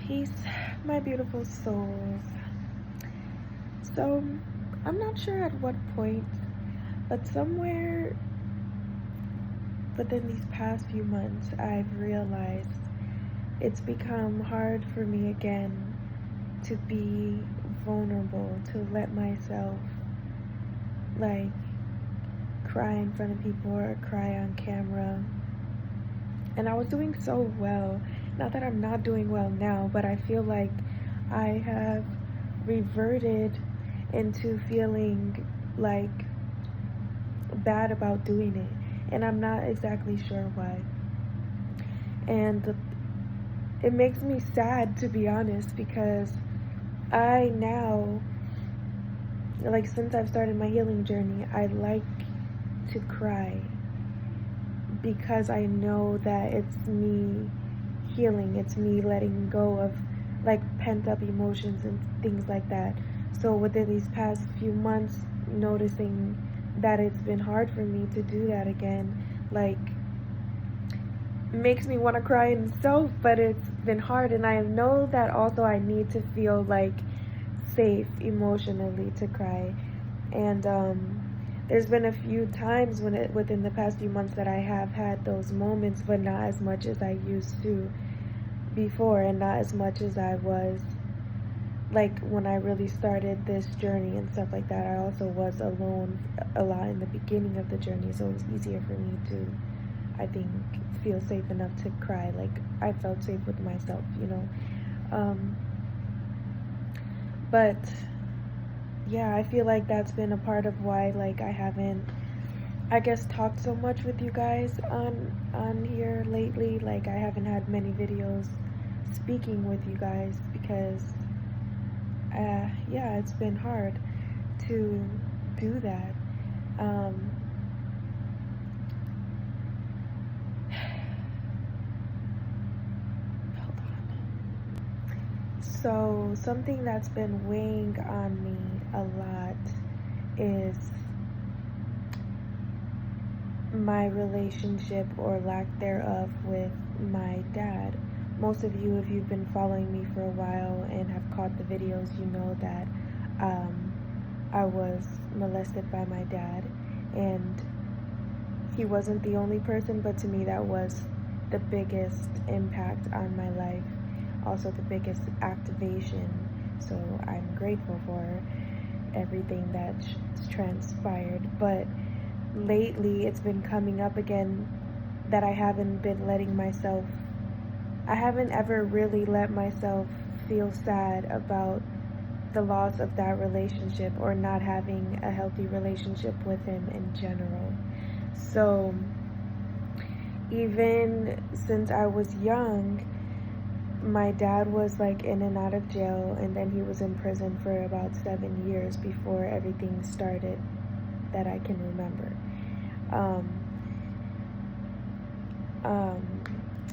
Peace, my beautiful souls. So, I'm not sure at what point, but somewhere within these past few months, I've realized it's become hard for me again to be vulnerable, to let myself, like, cry in front of people or cry on camera. And I was doing so well. Not that I'm not doing well now, but I feel like I have reverted into feeling like bad about doing it. And I'm not exactly sure why. And it makes me sad, to be honest, because I now, like, since I've started my healing journey, I like to cry because I know that it's me healing, it's me letting go of like pent up emotions and things like that. So within these past few months, noticing that it's been hard for me to do that again, like, makes me want to cry in itself, but it's been hard. And I know that also I need to feel like safe emotionally to cry. And there's been a few times within the past few months that I have had those moments, but not as much as I used to before, and not as much as I was like when I really started this journey and stuff like that. I also was alone a lot in the beginning of the journey, so it was easier for me to, I think, feel safe enough to cry. Like, I felt safe with myself, you know. But yeah, I feel like that's been a part of why, like, I haven't, I guess, talked so much with you guys on here lately. Like, I haven't had many videos speaking with you guys because yeah, it's been hard to do that. Hold on. So something that's been weighing on me a lot is my relationship, or lack thereof, with my dad. Most of you, if you've been following me for a while and have caught the videos, you know that I was molested by my dad, and he wasn't the only person, but to me that was the biggest impact on my life, also the biggest activation. So I'm grateful for everything that's transpired. But lately it's been coming up again that I haven't been letting myself, I haven't ever really let myself feel sad about the loss of that relationship, or not having a healthy relationship with him in general. So even since I was young, my dad was like in and out of jail, and then he was in prison for about 7 years before everything started that I can remember.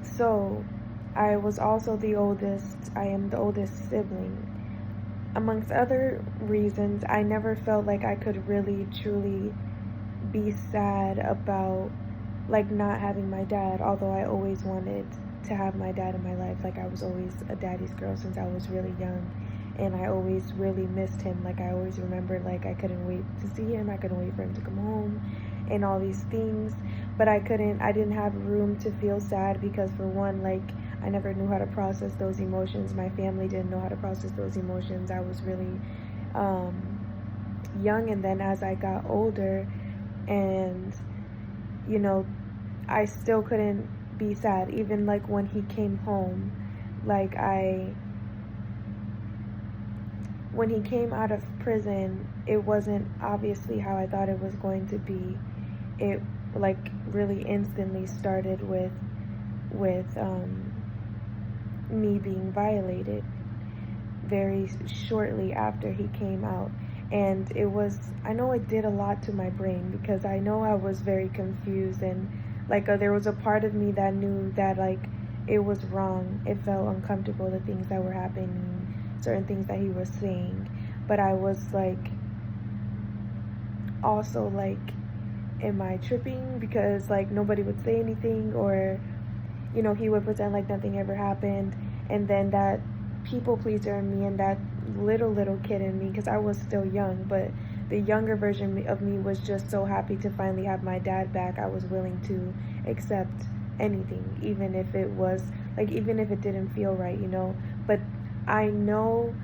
So I was also the oldest. I am the oldest sibling. Amongst other reasons, I never felt like I could really truly be sad about, like, not having my dad, although I always wanted to have my dad in my life. Like, I was always a daddy's girl since I was really young, and I always really missed him. Like, I always remembered, like, I couldn't wait to see him, I couldn't wait for him to come home, and all these things. But I didn't have room to feel sad because, for one, like, I never knew how to process those emotions. My family didn't know how to process those emotions. I was really young, and then as I got older, and, you know, I still couldn't be sad. Even like when he came home, like, when he came out of prison, it wasn't obviously how I thought it was going to be. It, like, really instantly started with me being violated very shortly after he came out. And it was, I know it did a lot to my brain, because I know I was very confused, and like, there was a part of me that knew that, like, it was wrong. It felt uncomfortable, the things that were happening, certain things that he was saying. But I was like, also like, am I tripping? Because, like, nobody would say anything, or, you know, he would pretend like nothing ever happened. And then that people pleaser in me and that little kid in me, because I was still young, but the younger version of me was just so happy to finally have my dad back. I was willing to accept anything, even if it was like, even if it didn't feel right, you know. But I know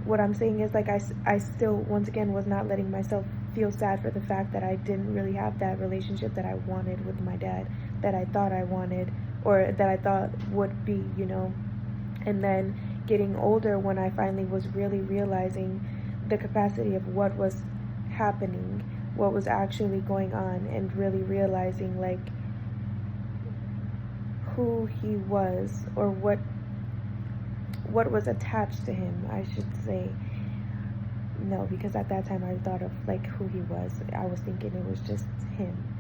what I'm saying is like I still, once again, was not letting myself feel sad for the fact that I didn't really have that relationship that I wanted with my dad, that I thought I wanted, or that I thought would be, you know. And then getting older, when I finally was really realizing the capacity of what was happening, what was actually going on, and really realizing like who he was, or what was attached to him, I should say. No, because at that time I thought of like who he was. I was thinking it was just him.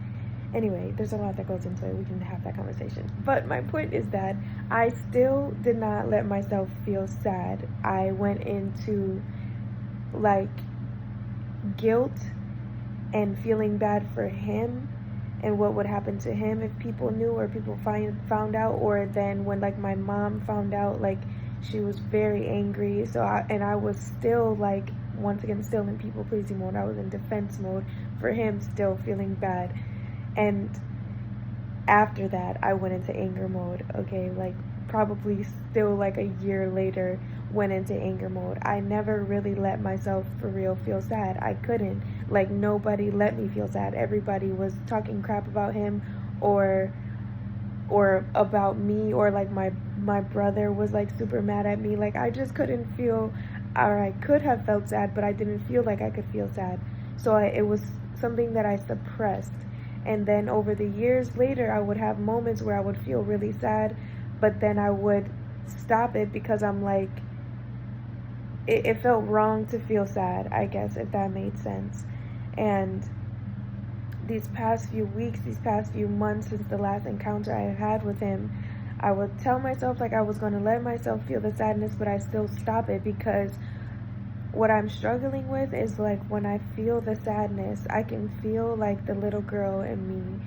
Anyway, there's a lot that goes into it. We can have that conversation. But my point is that I still did not let myself feel sad. I went into like guilt and feeling bad for him and what would happen to him if people knew, or people found out. Or then when like my mom found out, like she was very angry. So I was still like, once again, still in people pleasing mode. I was in defense mode for him, still feeling bad. And after that, I went into anger mode. Okay, like probably still like a year later, went into anger mode. I never really let myself for real feel sad. I couldn't. Like nobody let me feel sad. Everybody was talking crap about him, or about me, or like my brother was like super mad at me. Like I just couldn't feel, or I could have felt sad, but I didn't feel like I could feel sad. So it was something that I suppressed. And then over the years later, I would have moments where I would feel really sad, but then I would stop it because I'm like, it felt wrong to feel sad, I guess, if that made sense. And these past few weeks, these past few months since the last encounter I had with him, I would tell myself like I was going to let myself feel the sadness, but I still stop it, because what I'm struggling with is like when I feel the sadness, I can feel like the little girl in me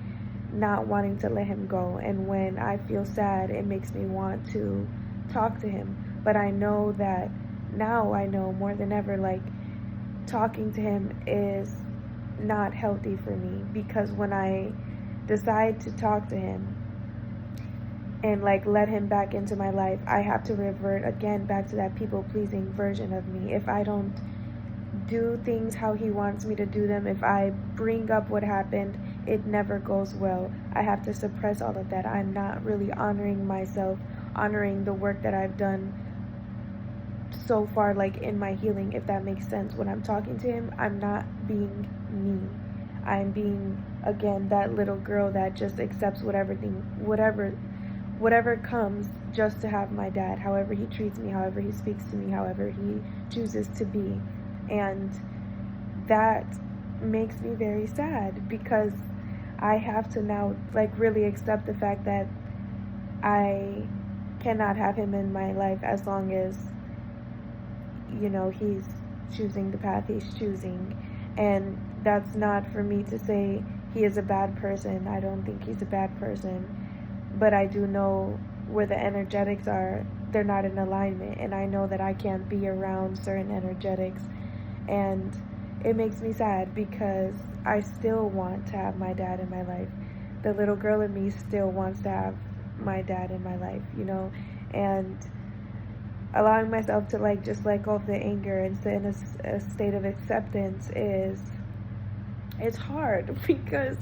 not wanting to let him go. And when I feel sad, it makes me want to talk to him. But I know that now, I know more than ever, like talking to him is not healthy for me, because when I decide to talk to him and like let him back into my life, I have to revert again back to that people pleasing version of me. If I don't do things how he wants me to do them, if I bring up what happened, it never goes well. I have to suppress all of that. I'm not really honoring myself, honoring the work that I've done so far, like in my healing, if that makes sense. When I'm talking to him, I'm not being me. I'm being, again, that little girl that just accepts whatever comes, just to have my dad, however he treats me, however he speaks to me, however he chooses to be. And that makes me very sad, because I have to now like really accept the fact that I cannot have him in my life as long as, you know, he's choosing the path he's choosing. And that's not for me to say he is a bad person. I don't think he's a bad person, but I do know where the energetics are, they're not in alignment, and I know that I can't be around certain energetics. And it makes me sad, because I still want to have my dad in my life. The little girl in me still wants to have my dad in my life, you know. And allowing myself to like just let go of the anger and sit in a state of acceptance it's hard, because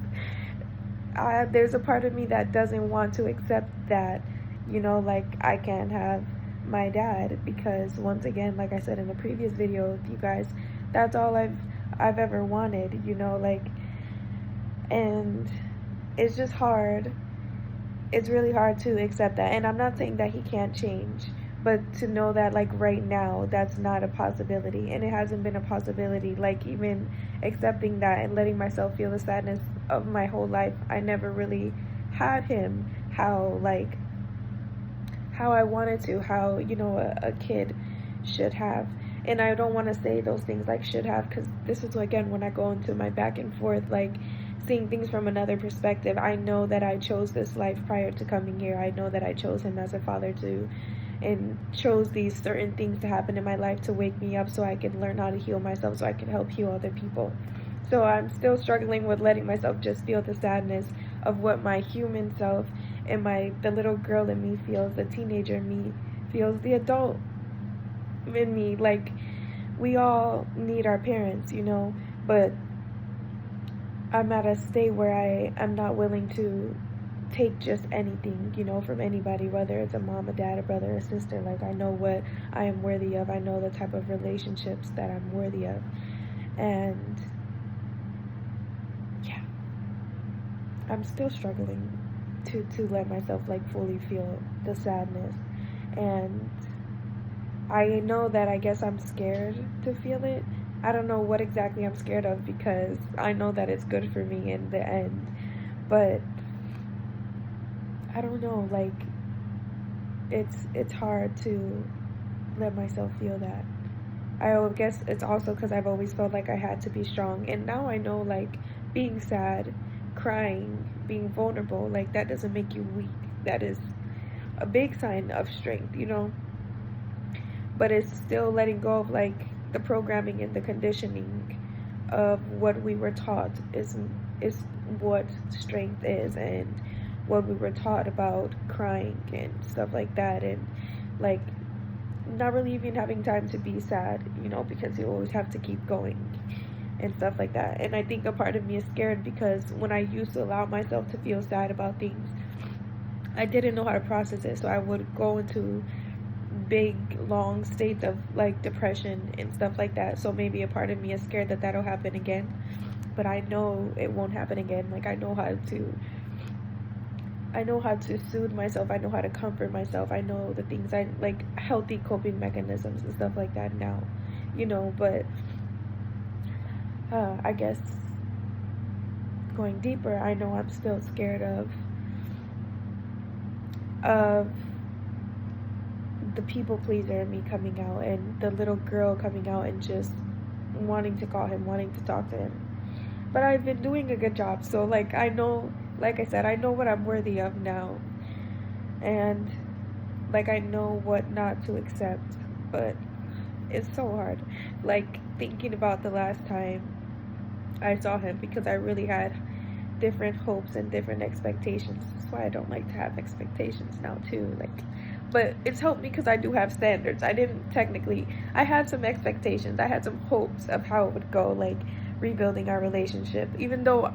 there's a part of me that doesn't want to accept that, you know, like I can't have my dad, because once again, like I said in the previous video with you guys, that's all I've ever wanted, you know, like. And it's just hard. It's really hard to accept that. And I'm not saying that he can't change, but to know that like right now that's not a possibility, and it hasn't been a possibility. Like even accepting that and letting myself feel the sadness of my whole life, I never really had him how I wanted to, how, you know, a kid should have. And I don't want to say those things like should have, because this is again when I go into my back and forth, like seeing things from another perspective. I know that I chose this life prior to coming here. I know that I chose him as a father to and chose these certain things to happen in my life to wake me up so I can learn how to heal myself, so I can help heal other people. So I'm still struggling with letting myself just feel the sadness of what my human self and the little girl in me feels, the teenager in me feels, the adult in me. Like, we all need our parents, but I'm at a state where I'm not willing to take just anything, from anybody, whether it's a mom, a dad, a brother, a sister. Like, I know what I am worthy of. I know the type of relationships that I'm worthy of. And yeah, I'm still struggling to let myself like fully feel the sadness. And I know that I guess I'm scared to feel it. I don't know what exactly I'm scared of, because I know that it's good for me in the end. But I don't know, like, it's hard to let myself feel that. I guess it's also because I've always felt like I had to be strong, and now I know, like, being sad, crying, being vulnerable, like, that doesn't make you weak. That is a big sign of strength, but it's still letting go of, like, the programming and the conditioning of what we were taught is what strength is, and what we were taught about crying and stuff like that, and like not really even having time to be sad, because you always have to keep going and stuff like that. And I think a part of me is scared because when I used to allow myself to feel sad about things, I didn't know how to process it, so I would go into big long states of like depression and stuff like that. So maybe a part of me is scared that that'll happen again, but I know it won't happen again. Like, I know how to soothe myself. I know how to comfort myself. I know the things I like, healthy coping mechanisms and stuff like that now, but I guess going deeper, I know I'm still scared of the people pleaser in me coming out, and the little girl coming out and just wanting to call him, wanting to talk to him. But I've been doing a good job, so like, I know, like I said, I know what I'm worthy of now, and like, I know what not to accept. But it's so hard, like, thinking about the last time I saw him, because I really had different hopes and different expectations. That's why I don't like to have expectations now too, like, but it's helped me because I do have standards. I had some expectations, I had some hopes of how it would go, like rebuilding our relationship, even though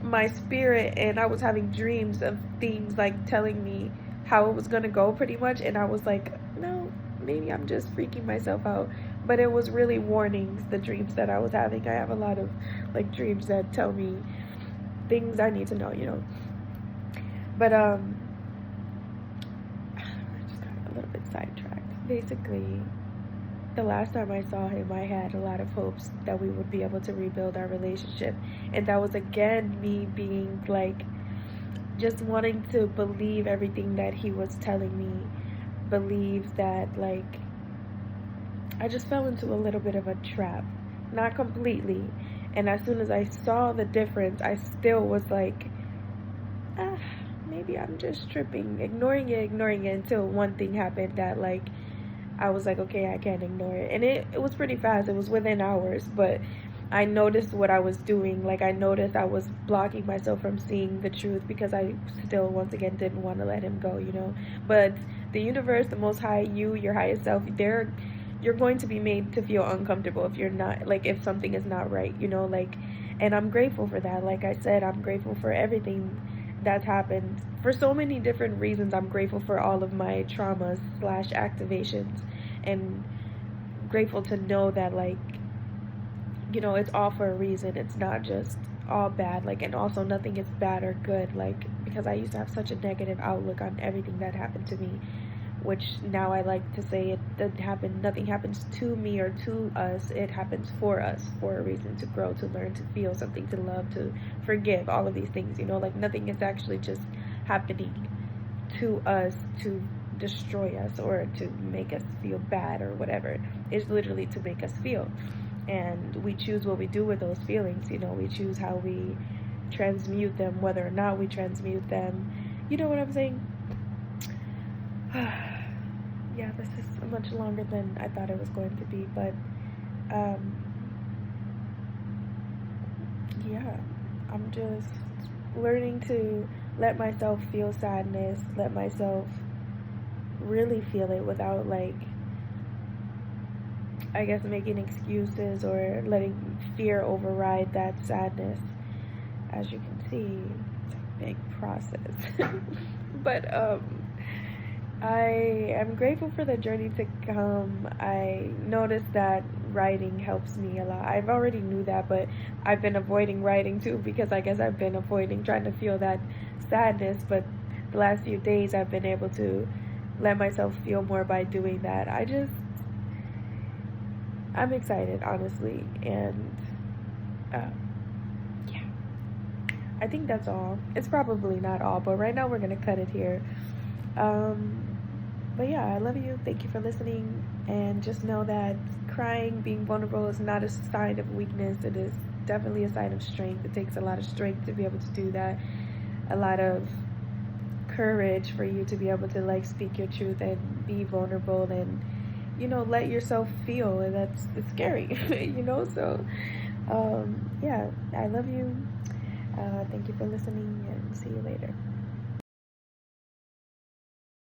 my spirit and I was having dreams of things like telling me how it was gonna go pretty much, and I was like, no, maybe I'm just freaking myself out. But it was really warnings, the dreams that I was having. I have a lot of like dreams that tell me things I need to know, but I just got a little bit sidetracked. Basically, the last time I saw him, I had a lot of hopes that we would be able to rebuild our relationship. And that was again me being like, just wanting to believe everything that he was telling me. Believe that, like, I just fell into a little bit of a trap. Not completely. And as soon as I saw the difference, I still was like, maybe I'm just tripping. Ignoring it until one thing happened that, like, I was like, okay, I can't ignore it. And it was pretty fast. It was within hours. But I noticed what I was doing. Like, I noticed I was blocking myself from seeing the truth because I still, once again, didn't want to let him go, But the universe, the Most High, you, your highest self, you're going to be made to feel uncomfortable if you're not, like, if something is not right, like, and I'm grateful for that. Like I said, I'm grateful for everything that's happened for so many different reasons. I'm grateful for all of my traumas / activations, and grateful to know that, like, it's all for a reason. It's not just all bad, like, and also nothing is bad or good, like, because I used to have such a negative outlook on everything that happened to me, which now I like to say, it doesn't happen, nothing happens to me or to us, it happens for us, for a reason, to grow, to learn, to feel something, to love, to forgive, all of these things, like, nothing is actually just happening to us to destroy us or to make us feel bad or whatever. It's literally to make us feel, and we choose what we do with those feelings. We choose how we transmute them, whether or not we transmute them. You know what I'm saying? Yeah, this is much longer than I thought it was going to be, but um, yeah, I'm just learning to let myself feel sadness, let myself really feel it without, like, I guess, making excuses or letting fear override that sadness. As you can see, it's a big process. But I am grateful for the journey to come. I noticed that writing helps me a lot. I've already knew that, but I've been avoiding writing too because I guess I've been avoiding trying to feel that sadness. But the last few days, I've been able to let myself feel more by doing that. I'm excited, honestly, and uh, yeah, I think that's all. It's probably not all, but right now we're gonna cut it here. Um, but yeah, I love you. Thank you for listening. And just know that crying, being vulnerable, is not a sign of weakness. It is definitely a sign of strength. It takes a lot of strength to be able to do that, a lot of courage for you to be able to, like, speak your truth and be vulnerable and, let yourself feel. And it's scary, So, yeah, I love you. Thank you for listening and see you later.